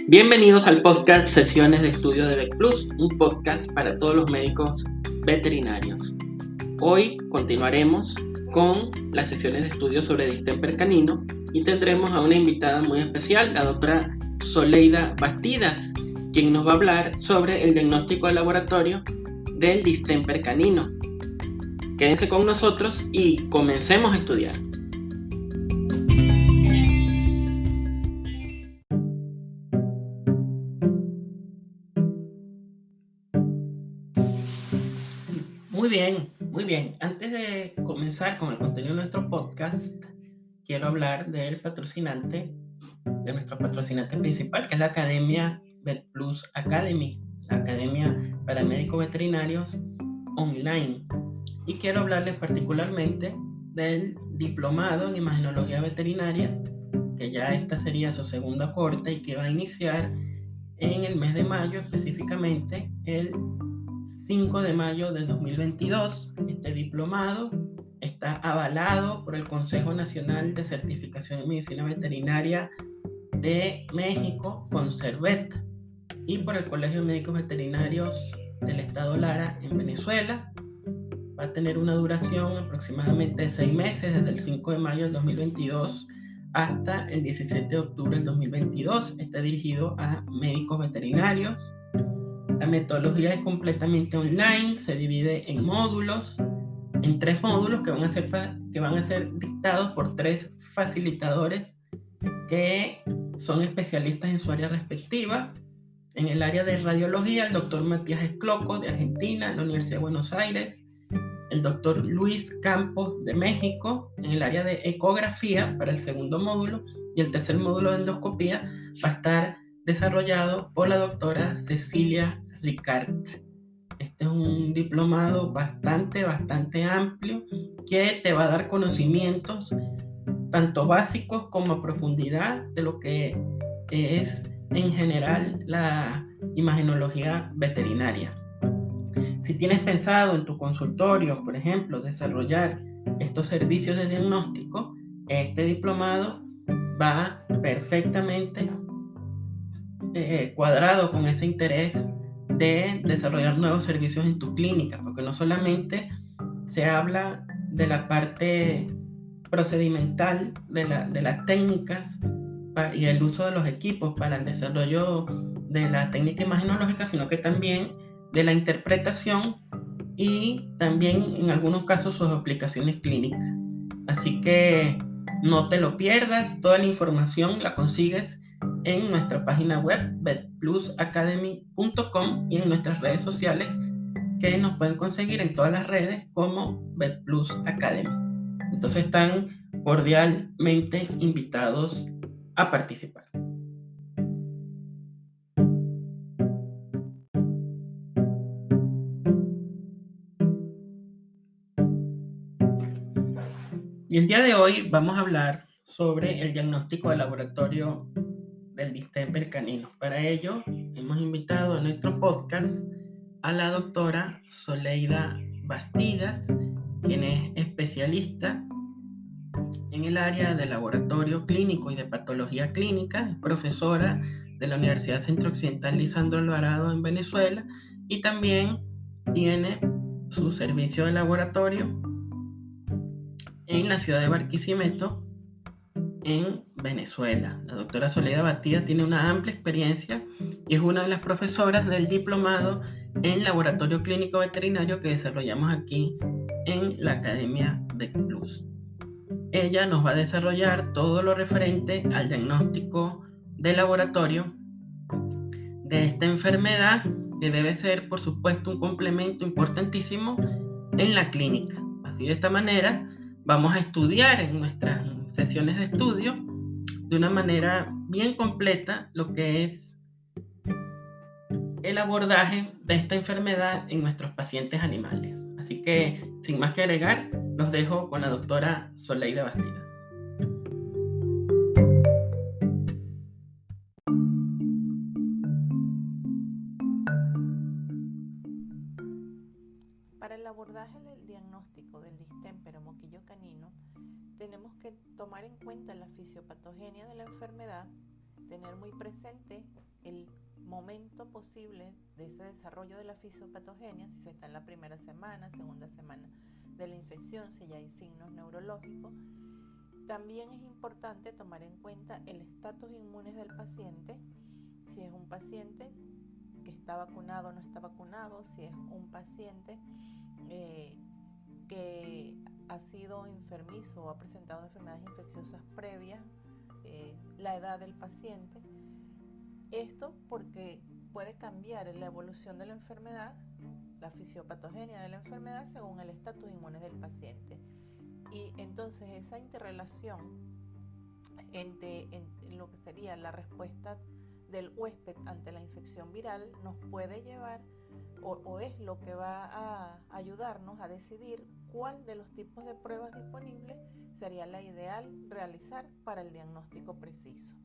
Bienvenidos al podcast Sesiones de Estudio de Vet Plus, un podcast para todos los médicos veterinarios. Hoy continuaremos con las sesiones de estudio sobre distemper canino y tendremos a una invitada muy especial, la doctora Zoleida Bastidas, quien nos va a hablar sobre el diagnóstico de laboratorio del distemper canino. Quédense con nosotros y comencemos a estudiar. Muy bien. Antes de comenzar con el contenido de nuestro podcast, quiero hablar del patrocinante, de nuestro patrocinante principal, que es la Academia Vet Plus Academy, la Academia para Médicos Veterinarios online. Y quiero hablarles particularmente del diplomado en imagenología veterinaria, que ya esta sería su segunda corte y que va a iniciar en el mes de mayo, específicamente el 5 de mayo de 2022. Este diplomado está avalado por el Consejo Nacional de Certificación en Medicina Veterinaria de México, CONCERVET, y por el Colegio de Médicos Veterinarios del Estado Lara en Venezuela. Va a tener una duración aproximadamente de 6 meses, desde el 5 de mayo del 2022 hasta el 17 de octubre del 2022. Está dirigido a médicos veterinarios. La metodología es completamente online, se divide en módulos, en 3 módulos que van a ser dictados por 3 facilitadores que son especialistas en su área respectiva. En el área de radiología, el doctor Matías Escloco de Argentina, en la Universidad de Buenos Aires, el doctor Luis Campos de México, en el área de ecografía para el segundo módulo, y el tercer módulo de endoscopía va a estar desarrollado por la doctora Cecilia Ricard. Este es un diplomado bastante amplio que te va a dar conocimientos tanto básicos como a profundidad de lo que es en general la imagenología veterinaria. Si tienes pensado en tu consultorio, por ejemplo, desarrollar estos servicios de diagnóstico, este diplomado va perfectamente cuadrado con ese interés de desarrollar nuevos servicios en tu clínica, porque no solamente se habla de la parte procedimental, de las técnicas y el uso de los equipos para el desarrollo de la técnica imagenológica, sino que también de la interpretación y también en algunos casos sus aplicaciones clínicas. Así que no te lo pierdas, toda la información la consigues en nuestra página web vetplusacademy.com y en nuestras redes sociales, que nos pueden conseguir en todas las redes como Vet Plus Academy. Entonces están cordialmente invitados a participar. Y el día de hoy vamos a hablar sobre el diagnóstico de laboratorio del distemper canino. Para ello hemos invitado a nuestro podcast a la doctora Zoleida Bastidas, quien es especialista en el área de laboratorio clínico y de patología clínica, es profesora de la Universidad Centro Occidental Lisandro Alvarado en Venezuela, y también tiene su servicio de laboratorio en la ciudad de Barquisimeto, en Venezuela. La doctora Zoleida Bastidas tiene una amplia experiencia y es una de las profesoras del diplomado en laboratorio clínico veterinario que desarrollamos aquí en la Academia Vet Plus. Ella nos va a desarrollar todo lo referente al diagnóstico de laboratorio de esta enfermedad, que debe ser, por supuesto, un complemento importantísimo en la clínica. Así, de esta manera, vamos a estudiar en nuestras sesiones de estudio de una manera bien completa lo que es el abordaje de esta enfermedad en nuestros pacientes animales. Así que, sin más que agregar, los dejo con la doctora Zoleida Bastidas. Para el abordaje del diagnóstico del distemper o moquillo canino, tenemos que tomar en cuenta la fisiopatogenia de la enfermedad tener muy presente el momento posible de ese desarrollo de la fisiopatogenia, si se está en la primera semana, segunda semana de la infección, si ya hay signos neurológicos. También es importante tomar en cuenta el estatus inmune del paciente, si es un paciente que está vacunado o no está vacunado, si es un paciente que ha sido enfermizo o ha presentado enfermedades infecciosas previas, la edad del paciente. Esto porque puede cambiar la evolución de la enfermedad, la fisiopatogenia de la enfermedad según el estatus inmune del paciente. Y entonces esa interrelación entre lo que sería la respuesta del huésped ante la infección viral nos puede llevar o es lo que va a ayudarnos a decidir cuál de los tipos de pruebas disponibles sería la ideal realizar para el diagnóstico preciso.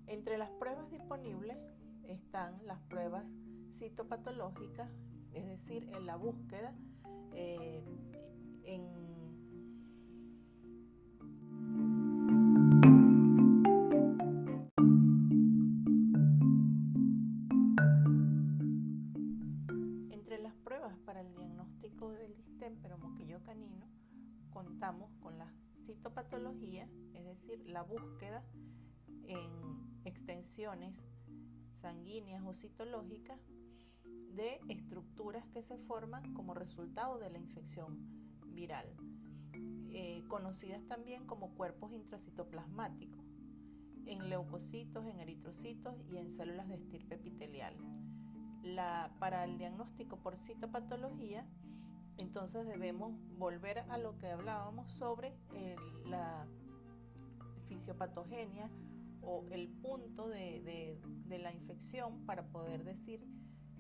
Entre las pruebas disponibles están las pruebas citopatológicas, es decir, en la búsqueda Entre las pruebas para el diagnóstico del distémpero moquillo canino contamos con la citopatología, es decir, la búsqueda en extensiones sanguíneas o citológicas de estructuras que se forman como resultado de la infección viral, conocidas también como cuerpos intracitoplasmáticos, en leucocitos, en eritrocitos y en células de estirpe epitelial. Para el diagnóstico por citopatología, entonces debemos volver a lo que hablábamos sobre la fisiopatogenia o el punto de la infección para poder decir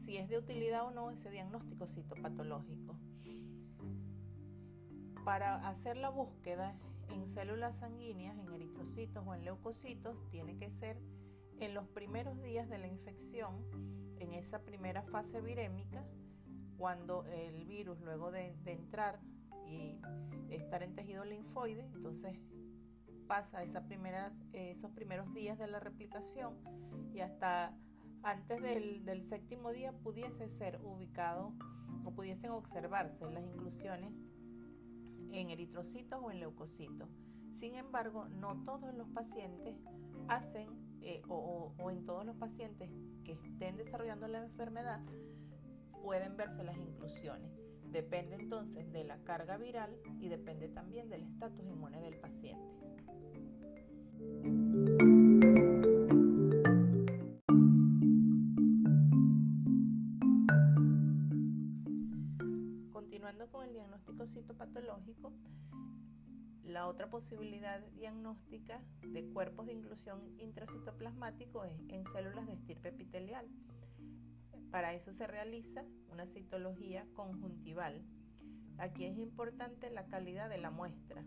si es de utilidad o no ese diagnóstico citopatológico. Para hacer la búsqueda en células sanguíneas, en eritrocitos o en leucocitos, tiene que ser en los primeros días de la infección, en esa primera fase virémica, cuando el virus, luego de entrar y estar en tejido linfoide, entonces pasa esos primeros días de la replicación y hasta antes del séptimo día pudiese ser ubicado o pudiesen observarse las inclusiones en eritrocitos o en leucocitos. Sin embargo, no todos los pacientes hacen o en todos los pacientes que estén desarrollando la enfermedad pueden verse las inclusiones. Depende entonces de la carga viral y depende también del estatus inmune del paciente. Continuando con el diagnóstico citopatológico, la otra posibilidad diagnóstica de cuerpos de inclusión intracitoplasmático es en células de estirpe epitelial. Para eso se realiza una citología conjuntival. Aquí es importante la calidad de la muestra.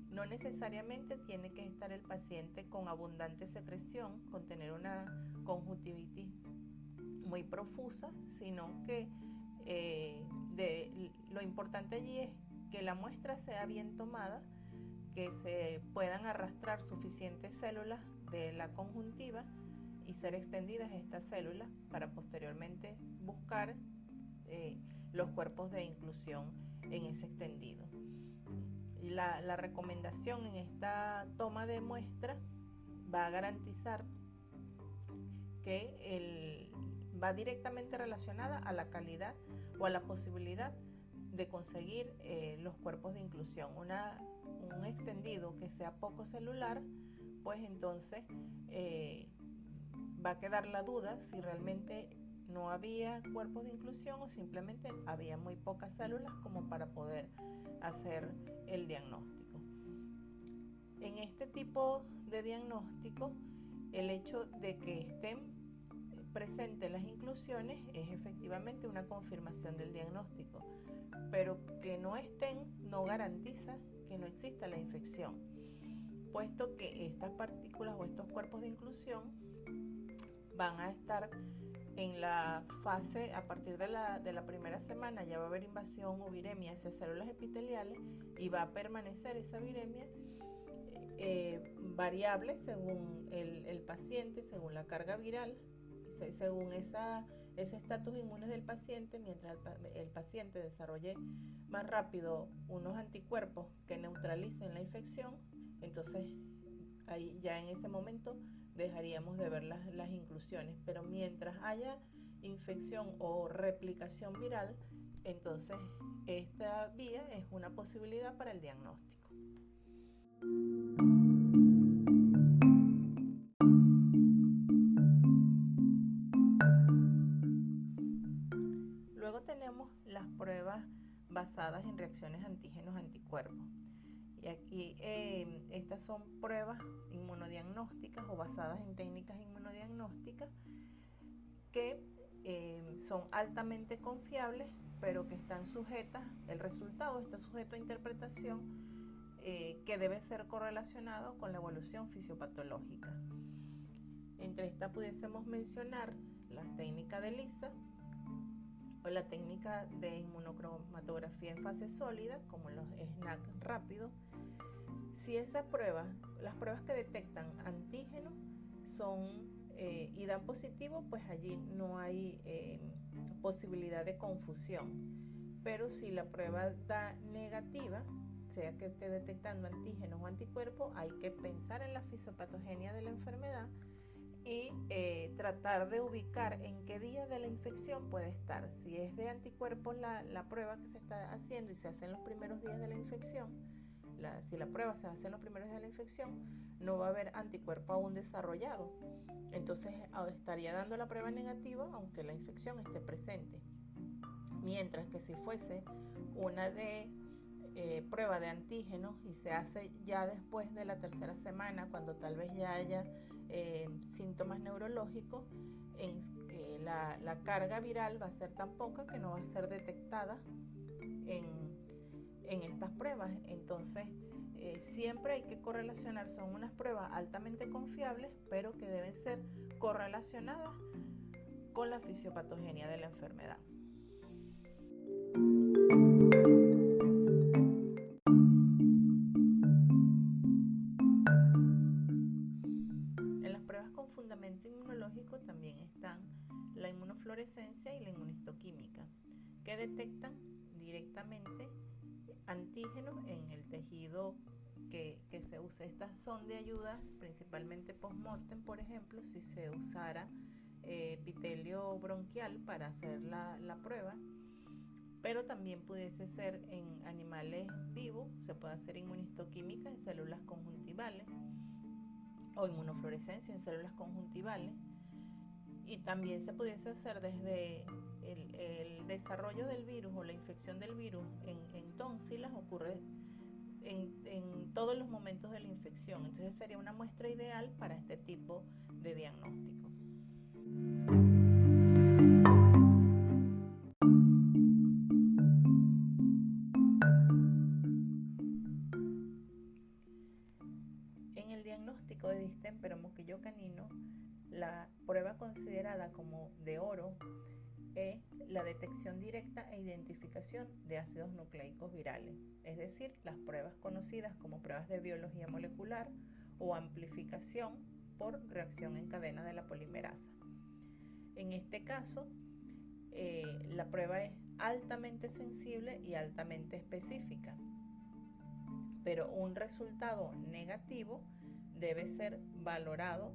No necesariamente tiene que estar el paciente con abundante secreción, con tener una conjuntivitis muy profusa, sino que lo importante allí es que la muestra sea bien tomada, que se puedan arrastrar suficientes células de la conjuntiva y ser extendidas estas células para posteriormente buscar los cuerpos de inclusión en ese extendido. Y la recomendación en esta toma de muestra va a garantizar que va directamente relacionada a la calidad o a la posibilidad de conseguir los cuerpos de inclusión. Un extendido que sea poco celular, pues entonces va a quedar la duda si realmente no había cuerpos de inclusión o simplemente había muy pocas células como para poder hacer el diagnóstico. En este tipo de diagnóstico, el hecho de que estén presentes las inclusiones es efectivamente una confirmación del diagnóstico, pero que no estén no garantiza que no exista la infección, puesto que estas partículas o estos cuerpos de inclusión van a estar en la fase, a partir de la primera semana ya va a haber invasión o viremia hacia células epiteliales y va a permanecer esa viremia variable según el el paciente según la carga viral, según ese estatus inmune del paciente, mientras el paciente desarrolle más rápido unos anticuerpos que neutralicen la infección, entonces ahí ya en ese momento dejaríamos de ver las inclusiones. Pero mientras haya infección o replicación viral, entonces esta vía es una posibilidad para el diagnóstico. Luego tenemos las pruebas basadas en reacciones antígenos-anticuerpos. Y aquí estas son pruebas inmunodiagnósticas o basadas en técnicas inmunodiagnósticas que son altamente confiables, pero que están sujetas, el resultado está sujeto a interpretación que debe ser correlacionado con la evolución fisiopatológica. Entre estas pudiésemos mencionar la técnica de ELISA o la técnica de inmunocromatografía en fase sólida, como los SNAC rápidos. Si esas pruebas, las pruebas que detectan antígenos y dan positivo, pues allí no hay posibilidad de confusión. Pero si la prueba da negativa, sea que esté detectando antígenos o anticuerpos, hay que pensar en la fisiopatogenia de la enfermedad y tratar de ubicar en qué día de la infección puede estar. Si es de anticuerpos la prueba que se está haciendo y se hace en los primeros días de la infección, si la prueba se hace en los primeros días de la infección, no va a haber anticuerpo aún desarrollado. Entonces estaría dando la prueba negativa aunque la infección esté presente. Mientras que si fuese una prueba de antígenos y se hace ya después de la tercera semana, cuando tal vez ya haya síntomas neurológicos, la carga viral va a ser tan poca que no va a ser detectada en estas pruebas. Entonces siempre hay que correlacionar, son unas pruebas altamente confiables, pero que deben ser correlacionadas con la fisiopatogenia de la enfermedad. En las pruebas con fundamento inmunológico también están la inmunofluorescencia y la inmunistoquímica, que detectan directamente antígenos en el tejido que se usa. Estas son de ayuda principalmente post-mortem, por ejemplo, si se usara epitelio bronquial para hacer la prueba, pero también pudiese ser en animales vivos, se puede hacer inmunistoquímica en células conjuntivales o inmunofluorescencia en células conjuntivales, y también se pudiese hacer desde el desarrollo del virus o la infección del virus en tónsilas, ocurre en todos los momentos de la infección. Entonces sería una muestra ideal para este tipo de diagnóstico. En el diagnóstico de distémpero moquillo canino, la prueba considerada como de oro es la detección directa e identificación de ácidos nucleicos virales, es decir, las pruebas conocidas como pruebas de biología molecular o amplificación por reacción en cadena de la polimerasa. En este caso, la prueba es altamente sensible y altamente específica, pero un resultado negativo debe ser valorado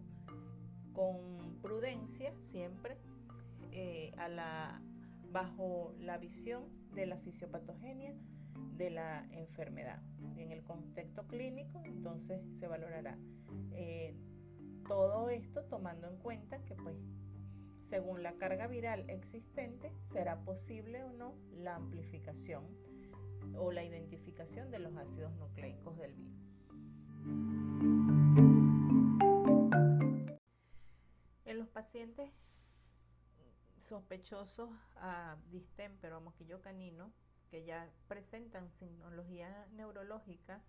con prudencia siempre bajo la visión de la fisiopatogenia de la enfermedad. En el contexto clínico, entonces se valorará todo esto tomando en cuenta que, pues, según la carga viral existente, será posible o no la amplificación o la identificación de los ácidos nucleicos del virus. En los pacientes sospechosos a distémpero, a moquillo canino, que ya presentan sinología neurológica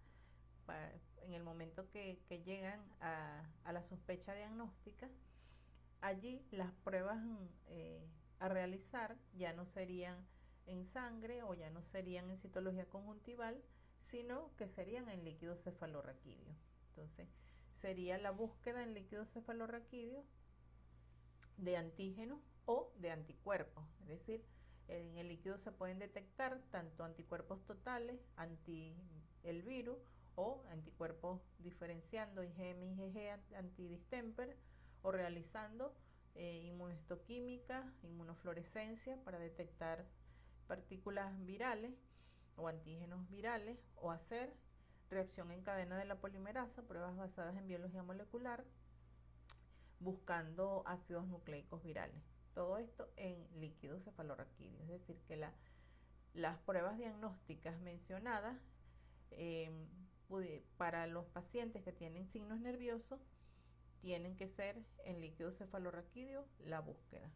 en el momento que llegan a la sospecha diagnóstica, allí las pruebas a realizar ya no serían en sangre o ya no serían en citología conjuntival, sino que serían en líquido cefalorraquídeo. Entonces sería la búsqueda en líquido cefalorraquídeo de antígenos o de anticuerpos. Es decir, en el líquido se pueden detectar tanto anticuerpos totales anti el virus o anticuerpos diferenciando IgM y IgG antidistemper o realizando inmunohistoquímica, inmunofluorescencia para detectar partículas virales o antígenos virales, o hacer reacción en cadena de la polimerasa, pruebas basadas en biología molecular, buscando ácidos nucleicos virales. Todo esto en líquido cefalorraquídeo, es decir, que las pruebas diagnósticas mencionadas para los pacientes que tienen signos nerviosos tienen que ser en líquido cefalorraquídeo la búsqueda.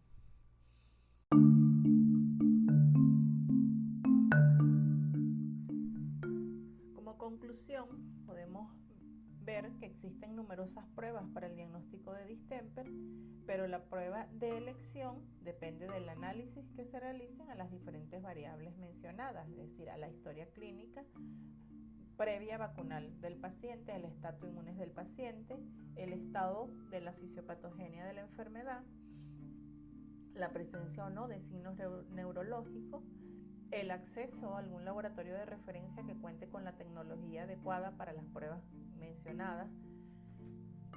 Como conclusión, podemos ver que existen numerosas pruebas para el diagnóstico de distemper, pero la prueba de elección depende del análisis que se realicen a las diferentes variables mencionadas, es decir, a la historia clínica previa vacunal del paciente, el estatus inmunes del paciente, el estado de la fisiopatogenia de la enfermedad, la presencia o no de signos neurológicos, el acceso a algún laboratorio de referencia que cuente con la tecnología adecuada para las pruebas mencionadas,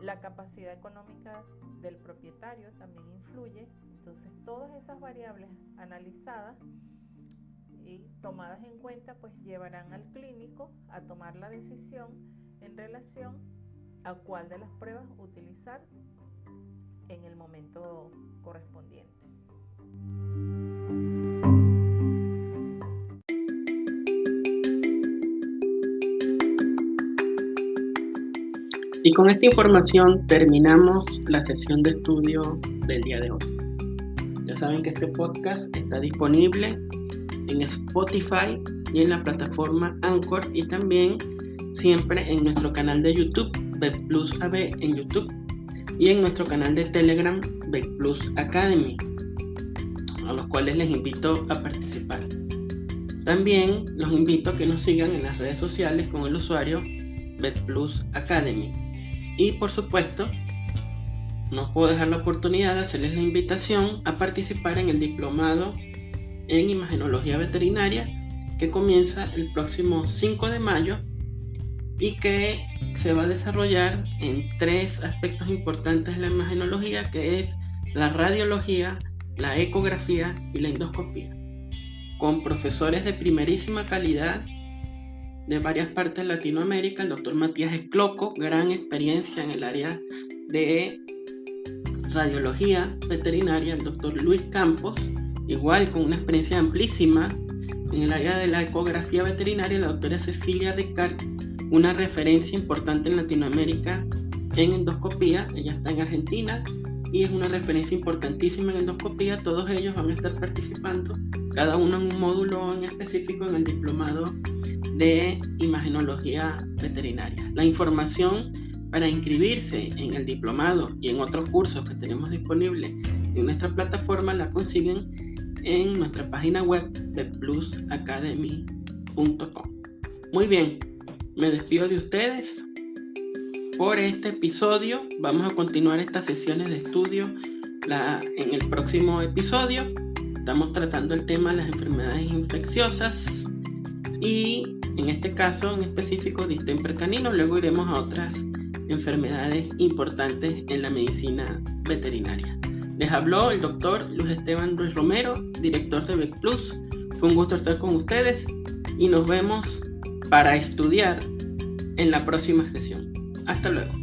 la capacidad económica del propietario también influye. Entonces, todas esas variables analizadas y tomadas en cuenta pues llevarán al clínico a tomar la decisión en relación a cuál de las pruebas utilizar en el momento correspondiente. Y con esta información terminamos la sesión de estudio del día de hoy. Ya saben que este podcast está disponible en Spotify y en la plataforma Anchor, y también siempre en nuestro canal de YouTube, VetPlus AB en YouTube, y en nuestro canal de Telegram, VetPlus Academy, a los cuales les invito a participar. También los invito a que nos sigan en las redes sociales con el usuario VetPlus Academy. Y por supuesto, no puedo dejar la oportunidad de hacerles la invitación a participar en el diplomado en imagenología veterinaria que comienza el próximo 5 de mayo y que se va a desarrollar en 3 aspectos importantes de la imagenología, que es la radiología, la ecografía y la endoscopía, con profesores de primerísima calidad de varias partes de Latinoamérica. El doctor Matías Escloco, gran experiencia en el área de radiología veterinaria, el doctor Luis Campos, igual con una experiencia amplísima en el área de la ecografía veterinaria, la doctora Cecilia Ricard, una referencia importante en Latinoamérica en endoscopía. Ella está en Argentina y es una referencia importantísima en endoscopía. Todos ellos van a estar participando, cada uno en un módulo en específico en el diplomado de imagenología veterinaria. La información para inscribirse en el diplomado y en otros cursos que tenemos disponibles en nuestra plataforma la consiguen en nuestra página web vetplusacademy.com. Muy bien, me despido de ustedes por este episodio. Vamos a continuar estas sesiones de estudio en el próximo episodio. Estamos tratando el tema de las enfermedades infecciosas y en este caso en específico distemper canino. Luego iremos a otras enfermedades importantes en la medicina veterinaria. Les habló el doctor Luis Esteban Ruiz Romero, director de VetPlus. Fue un gusto estar con ustedes y nos vemos para estudiar en la próxima sesión. Hasta luego.